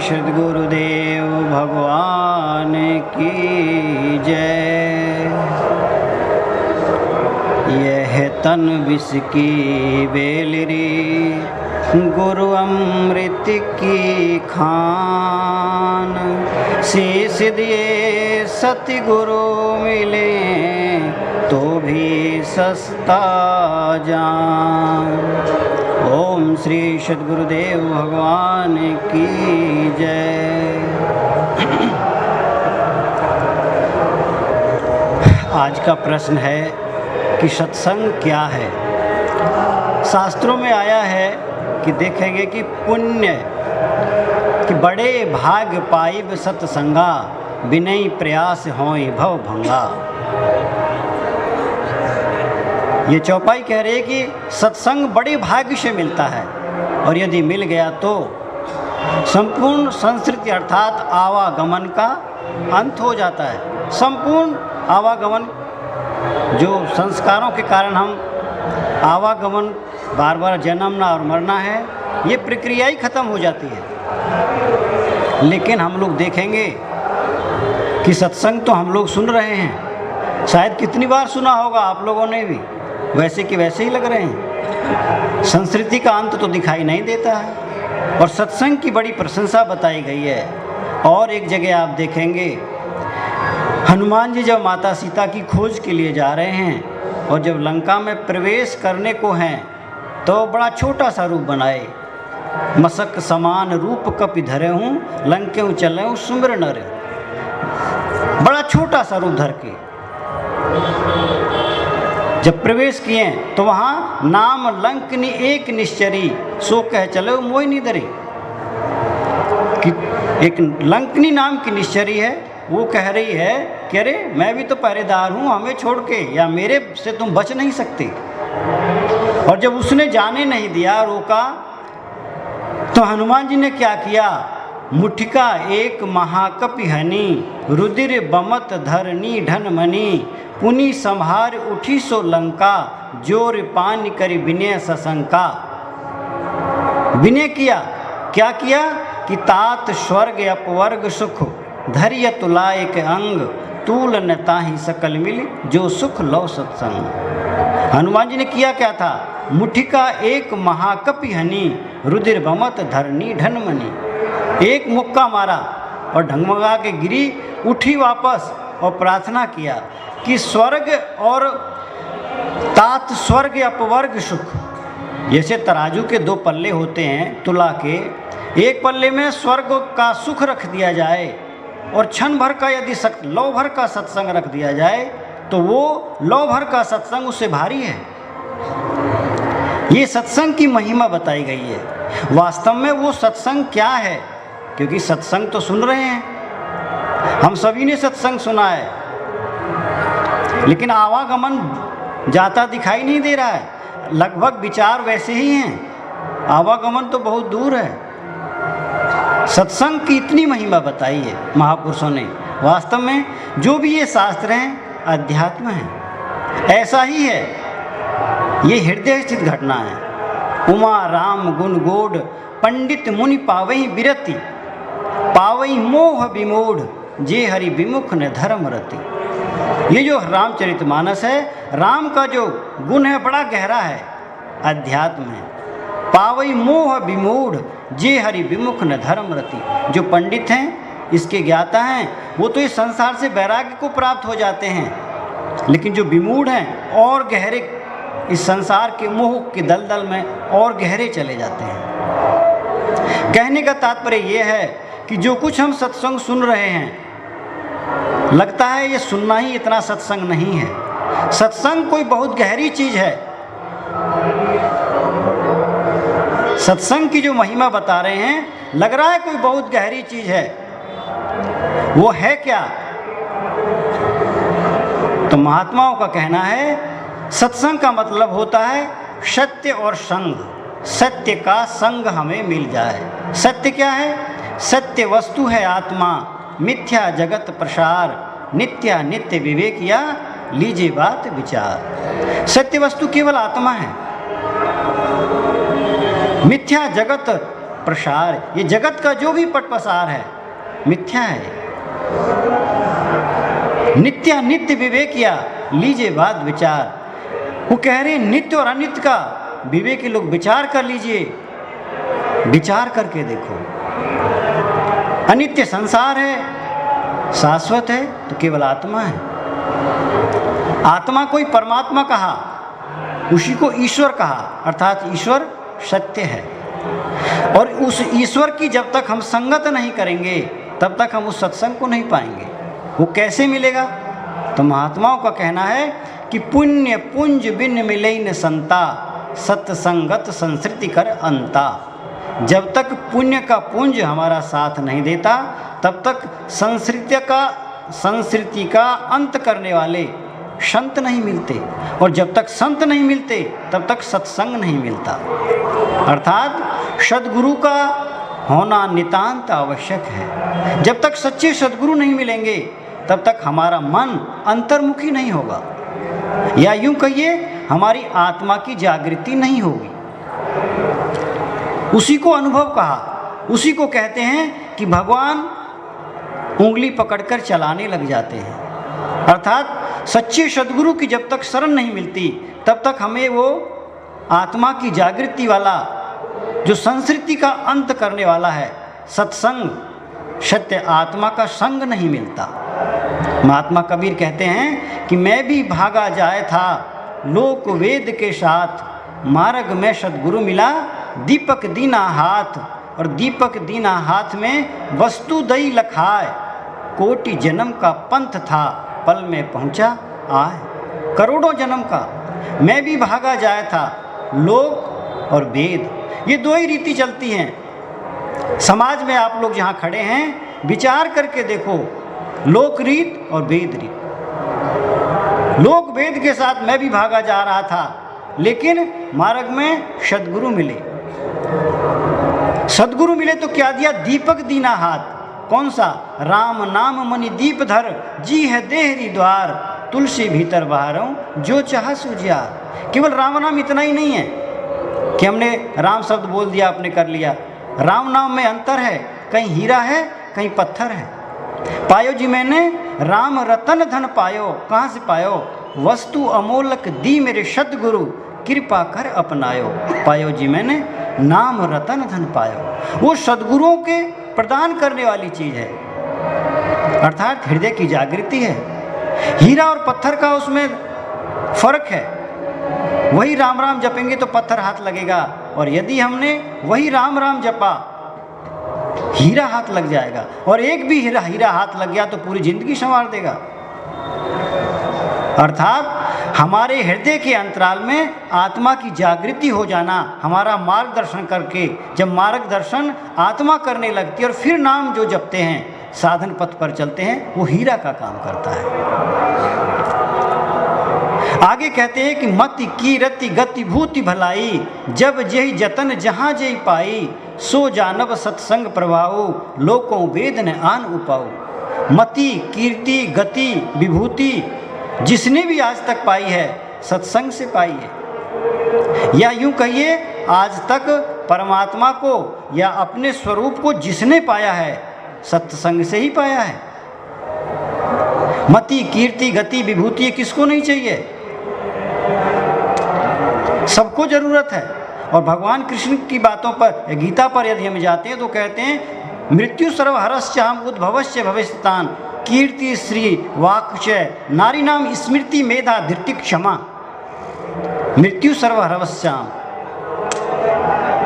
सद्गुरुदेव भगवान की जय। यह तन विष की बेलरी गुरु अमृत की खान। शीश दिए सतगुरु मिले तो भी सस्ता जान। ओम श्री सद्गुरुदेव भगवान की जय। आज का प्रश्न है कि सत्संग क्या है। शास्त्रों में आया है कि देखेंगे कि पुण्य कि बड़े भाग पाइब सत्संगा, बिनई प्रयास होय भव भंगा। ये चौपाई कह रही है कि सत्संग बड़े भाग्य से मिलता है और यदि मिल गया तो संपूर्ण संस्कृति अर्थात आवागमन का अंत हो जाता है। संपूर्ण आवागमन जो संस्कारों के कारण हम आवागमन बार बार जन्मना और मरना है, ये प्रक्रिया ही खत्म हो जाती है। लेकिन हम लोग देखेंगे कि सत्संग तो हम लोग सुन रहे हैं, शायद कितनी बार सुना होगा आप लोगों ने भी, वैसे कि वैसे ही लग रहे हैं। संस्कृति का अंत तो दिखाई नहीं देता है और सत्संग की बड़ी प्रशंसा बताई गई है। और एक जगह आप देखेंगे हनुमान जी जब माता सीता की खोज के लिए जा रहे हैं और जब लंका में प्रवेश करने को हैं तो बड़ा छोटा सा रूप बनाए। मसक समान रूप कपि धरे हूँ, लंके चले हूँ सुमिर नर। बड़ा छोटा सा रूप धर के जब प्रवेश किए तो वहाँ नाम लंकनी एक निश्चरी, सो कह चले मोहि निधरी। कि एक लंकनी नाम की निश्चरी है, वो कह रही है कि अरे मैं भी तो पहरेदार हूँ, हमें छोड़ के या मेरे से तुम बच नहीं सकते। और जब उसने जाने नहीं दिया, रोका, तो हनुमान जी ने क्या किया। मुठिका एक महाकपि हनी, रुधिर बमत धरनी ढन मनी। पुनि संहार उठी सो लंका, जोर पान करि विनय सशंका। विनय किया, क्या किया कि तात स्वर्ग अपवर्ग सुख, धैर्य तुलाय के अंग, तूल न ताहि सकल मिल, जो सुख लो सत्संग। हनुमान जी ने किया क्या था। मुठिका एक महाकपि हनी, रुधिर बमत धरनी ढनमनी। एक मुक्का मारा और ढंगमगा के गिरी, उठी वापस और प्रार्थना किया कि स्वर्ग और तात स्वर्ग अपवर्ग सुख। जैसे तराजू के दो पल्ले होते हैं तुला के, एक पल्ले में स्वर्ग का सुख रख दिया जाए और क्षण भर का यदि लौ भर का सत्संग रख दिया जाए तो वो लौ भर का सत्संग उससे भारी है। ये सत्संग की महिमा बताई गई है। वास्तव में वो सत्संग क्या है, क्योंकि सत्संग तो सुन रहे हैं, हम सभी ने सत्संग सुना है, लेकिन आवागमन जाता दिखाई नहीं दे रहा है। लगभग विचार वैसे ही हैं, आवागमन तो बहुत दूर है। सत्संग की इतनी महिमा बताई है महापुरुषों ने। वास्तव में जो भी ये शास्त्र हैं अध्यात्म है, ऐसा ही है। ये हृदय स्थित घटना है। उमा राम गुण गोड, पंडित मुनि पावई बिरति, पावई मोह विमूढ़, जे हरि विमुख न धर्म रति। ये जो रामचरितमानस है, राम का जो गुण है बड़ा गहरा है, अध्यात्म है। पावई मोह विमूढ़, जे हरि विमुख न धर्म रति। जो पंडित हैं, इसके ज्ञाता हैं, वो तो इस संसार से वैराग्य को प्राप्त हो जाते हैं, लेकिन जो विमूढ़ हैं और गहरे इस संसार के मोह के दलदल में और गहरे चले जाते हैं। कहने का तात्पर्य ये है कि जो कुछ हम सत्संग सुन रहे हैं, लगता है ये सुनना ही इतना सत्संग नहीं है। सत्संग कोई बहुत गहरी चीज है। सत्संग की जो महिमा बता रहे हैं, लग रहा है कोई बहुत गहरी चीज है। वो है क्या? तो महात्माओं का कहना है सत्संग का मतलब होता है सत्य और संग। सत्य का संग हमें मिल जाए। सत्य क्या है? सत्य वस्तु है आत्मा, मिथ्या जगत प्रसार, नित्या नित्य विवेक या लीजिए बात विचार। सत्य वस्तु केवल आत्मा है, मिथ्या जगत प्रसार, ये जगत का जो भी पट पसार है मिथ्या है। नित्य नित्य विवेकिया लीजिए बात विचार। वो कह रहे नित्य और अनित्य का विवेक के लोग विचार कर लीजिए, विचार करके देखो। अनित्य संसार है, शाश्वत है तो केवल आत्मा है। आत्मा को ही परमात्मा कहा, उसी को ईश्वर कहा, अर्थात ईश्वर सत्य है। और उस ईश्वर की जब तक हम संगत नहीं करेंगे तब तक हम उस सत्संग को नहीं पाएंगे। वो कैसे मिलेगा? तो महात्माओं का कहना है कि पुण्य पुंज बिन मिले न संता, सत्संगत संस्कृति कर अंता। जब तक पुण्य का पुंज हमारा साथ नहीं देता तब तक संस्कृति का अंत करने वाले संत नहीं मिलते, और जब तक संत नहीं मिलते तब तक सत्संग नहीं मिलता। अर्थात सद्गुरु का होना नितांत आवश्यक है। जब तक सच्चे सद्गुरु नहीं मिलेंगे तब तक हमारा मन अंतर्मुखी नहीं होगा, या यूं कहिए हमारी आत्मा की जागृति नहीं होगी। उसी को अनुभव कहा, उसी को कहते हैं कि भगवान उंगली पकड़कर चलाने लग जाते हैं। अर्थात सच्चे सद्गुरु की जब तक शरण नहीं मिलती तब तक हमें वो आत्मा की जागृति वाला, जो संस्कृति का अंत करने वाला है, सत्संग, सत्य आत्मा का संग नहीं मिलता। महात्मा कबीर कहते हैं कि मैं भी भागा जाए था लोक वेद के साथ, मार्ग में सद्गुरु मिला दीपक दीना हाथ। और दीपक दीना हाथ में वस्तु दई लखाए, कोटि जन्म का पंथ था पल में पहुंचा आए। करोड़ों जन्म का मैं भी भागा जाए था, लोक और वेद, ये दो ही रीति चलती हैं समाज में। आप लोग जहाँ खड़े हैं विचार करके देखो, लोक रीत और वेद रीत। लोक वेद के साथ मैं भी भागा जा रहा था, लेकिन मार्ग में सद्गुरु मिले। सद्गुरु मिले तो क्या दिया? दीपक दीना हाथ। कौन सा? राम नाम मणि दीप धर, जी है देहरी द्वार, तुलसी भीतर बाहरों जो चाह सूझियार। केवल राम नाम इतना ही नहीं है कि हमने राम शब्द बोल दिया, आपने कर लिया। राम नाम में अंतर है, कहीं हीरा है कहीं पत्थर है। पायो जी मैंने राम रतन धन पायो, कहाँ से पायो? वस्तु अमोलक दी मेरे सद्गुरु, कृपा कर अपनायो। पायो जी मैंने नाम रतन धन पायो, वो सद्गुरुओं के प्रदान करने वाली चीज़ है, अर्थात हृदय की जागृति है। हीरा और पत्थर का उसमें फर्क है। वही राम राम जपेंगे तो पत्थर हाथ लगेगा, और यदि हमने वही राम राम जपा हीरा हाथ लग जाएगा। और एक भी हीरा हाथ लग गया तो पूरी जिंदगी संवार देगा। अर्थात हमारे हृदय के अंतराल में आत्मा की जागृति हो जाना, हमारा मार्गदर्शन करके, जब मार्गदर्शन आत्मा करने लगती है और फिर नाम जो जपते हैं, साधन पथ पर चलते हैं, वो हीरा का काम करता है। आगे कहते हैं कि मति कीरति गति भूति भलाई, जब जेहि जतन जहाँ जेहि पाई, सो जानब सत्संग प्रभाऊ, लोकों वेद न आन उपाऊ। मति कीर्ति गति विभूति जिसने भी आज तक पाई है सत्संग से पाई है, या यूं कहिए आज तक परमात्मा को या अपने स्वरूप को जिसने पाया है सत्संग से ही पाया है। मति कीर्ति गति विभूति किसको नहीं चाहिए? सबको जरूरत है। और भगवान कृष्ण की बातों पर, गीता पर यदि हम जाते हैं तो कहते हैं मृत्यु सर्वहरश्चाम उद्भवश्च भविष्यतान, कीर्ति श्री वाक्चय नारी नाम स्मृति मेधा धृति क्षमा। मृत्यु सर्वहरश्चाम,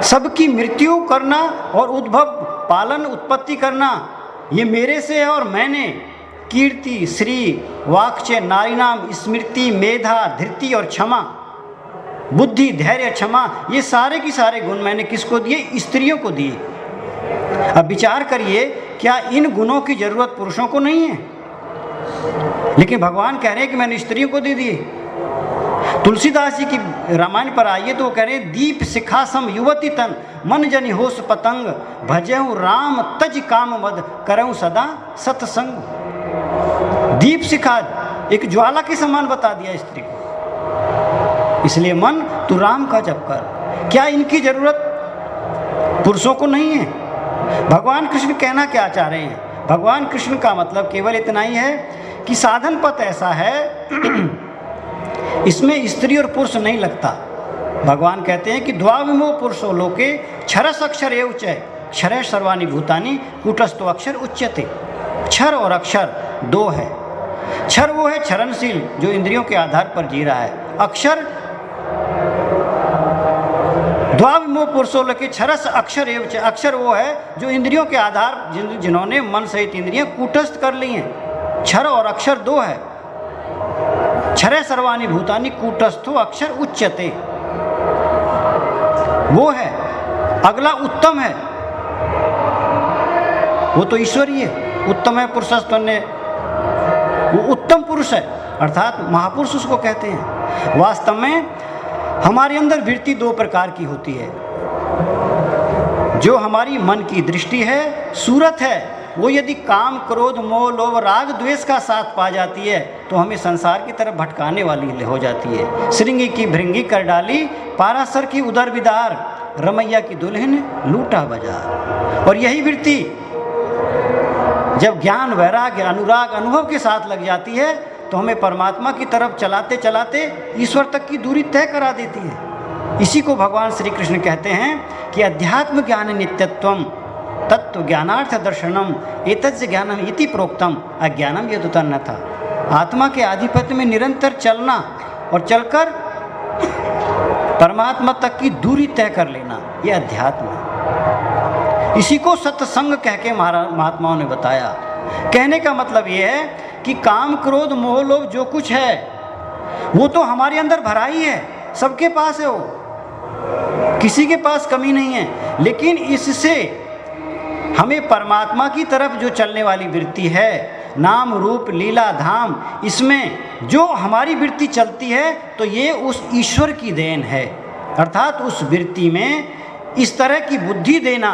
सबकी मृत्यु करना और उद्भव पालन उत्पत्ति करना ये मेरे से है और मैंने। कीर्ति श्री वाक्चय नारी नाम स्मृति मेधा धृति और क्षमा, बुद्धि धैर्य क्षमा, ये सारे के सारे गुण मैंने किसको दिए? स्त्रियों को दिए। अब विचार करिए, क्या इन गुणों की जरूरत पुरुषों को नहीं है? लेकिन भगवान कह रहे हैं कि मैंने स्त्रियों को दे दिए। तुलसीदास जी की रामायण पर आइए तो वो कह रहे हैं दीप शिखा सम युवती तन, मन जनि होश पतंग, भजहु राम तज काम मद, करऊं सदा सत्संग। दीप शिखा एक ज्वाला के समान बता दिया स्त्री को। इसलिए मन तू राम का जप कर। क्या इनकी जरूरत पुरुषों को नहीं है। भगवान कृष्ण कहना क्या चाह रहे हैं? भगवान कृष्ण का मतलब केवल इतना ही है कि साधन पथ ऐसा है इसमें स्त्री और पुरुष नहीं लगता। भगवान कहते हैं कि द्वाविमो पुरुषो लोके क्षरस अक्षर एव च क्षर सर्वाणि भूतानि कूटस्थो अक्षर उच्यते। क्षर और अक्षर दो है। क्षर वो है क्षरणशील जो इंद्रियों के आधार पर जी रहा है। अक्षर द्वाविमो पुरुषो लोके क्षरस अक्षर एव च अक्षर वो है जो इंद्रियों के आधार जिन्होंने मन सहित इंद्रियां कूटस्थ कर ली हैं। क्षर और अक्षर दो है। क्षरे सर्वाणि भूतानि कूटस्थो अक्षर उच्यते वो है। अगला उत्तम है, वो तो ईश्वरीय उत्तम है। पुरुषस्तन्य वो उत्तम पुरुष है, अर्थात महापुरुष उसको कहते हैं। वास्तव में हमारे अंदर वृत्ति दो प्रकार की होती है। जो हमारी मन की दृष्टि है, सूरत है, वो यदि काम क्रोध मोह लोभ राग द्वेष का साथ पा जाती है तो हमें संसार की तरफ भटकाने वाली हो जाती है। श्रृंगी की भृंगी कर डाली, पारासर की उदर विदार, रमैया की दुल्हन लूटा बाजार। और यही वृत्ति जब ज्ञान वैराग्य अनुराग अनुभव के साथ लग जाती है तो हमें परमात्मा की तरफ चलाते चलाते ईश्वर तक की दूरी तय करा देती है। इसी को भगवान श्री कृष्ण कहते हैं कि अध्यात्म ज्ञान नित्यत्वम तत्व ज्ञानार्थ दर्शनम एतज्ज ज्ञानम इति प्रोक्तम अज्ञानम यदुतन्नथा। आत्मा के आधिपत्य में निरंतर चलना और चलकर परमात्मा तक की दूरी तय कर लेना, यह अध्यात्म है। इसी को सत्संग कह के महात्माओं ने बताया। कहने का मतलब यह है कि काम क्रोध मोह लोभ जो कुछ है वो तो हमारे अंदर भरा ही है, सबके पास है, वो किसी के पास कमी नहीं है। लेकिन इससे हमें परमात्मा की तरफ जो चलने वाली वृत्ति है, नाम रूप लीला धाम, इसमें जो हमारी वृत्ति चलती है तो ये उस ईश्वर की देन है। अर्थात उस वृत्ति में इस तरह की बुद्धि देना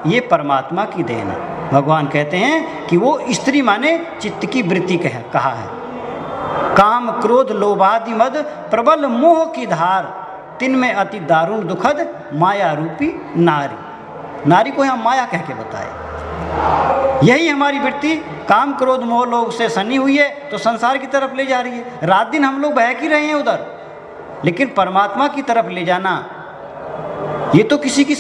ये परमात्मा की देन है। भगवान कहते हैं कि वो स्त्री माने चित्त की वृत्ति कहा है। काम क्रोध लोभादि मद प्रबल मोह की धार, तिन में अति दारुण दुखद माया रूपी नारी। नारी को यहाँ माया कह के बताए। यही हमारी वृत्ति काम क्रोध मोह लोभ से सनी हुई है तो संसार की तरफ ले जा रही है। रात दिन हम लोग बहक ही रहे हैं उधर, लेकिन परमात्मा की तरफ ले जाना ये तो किसी की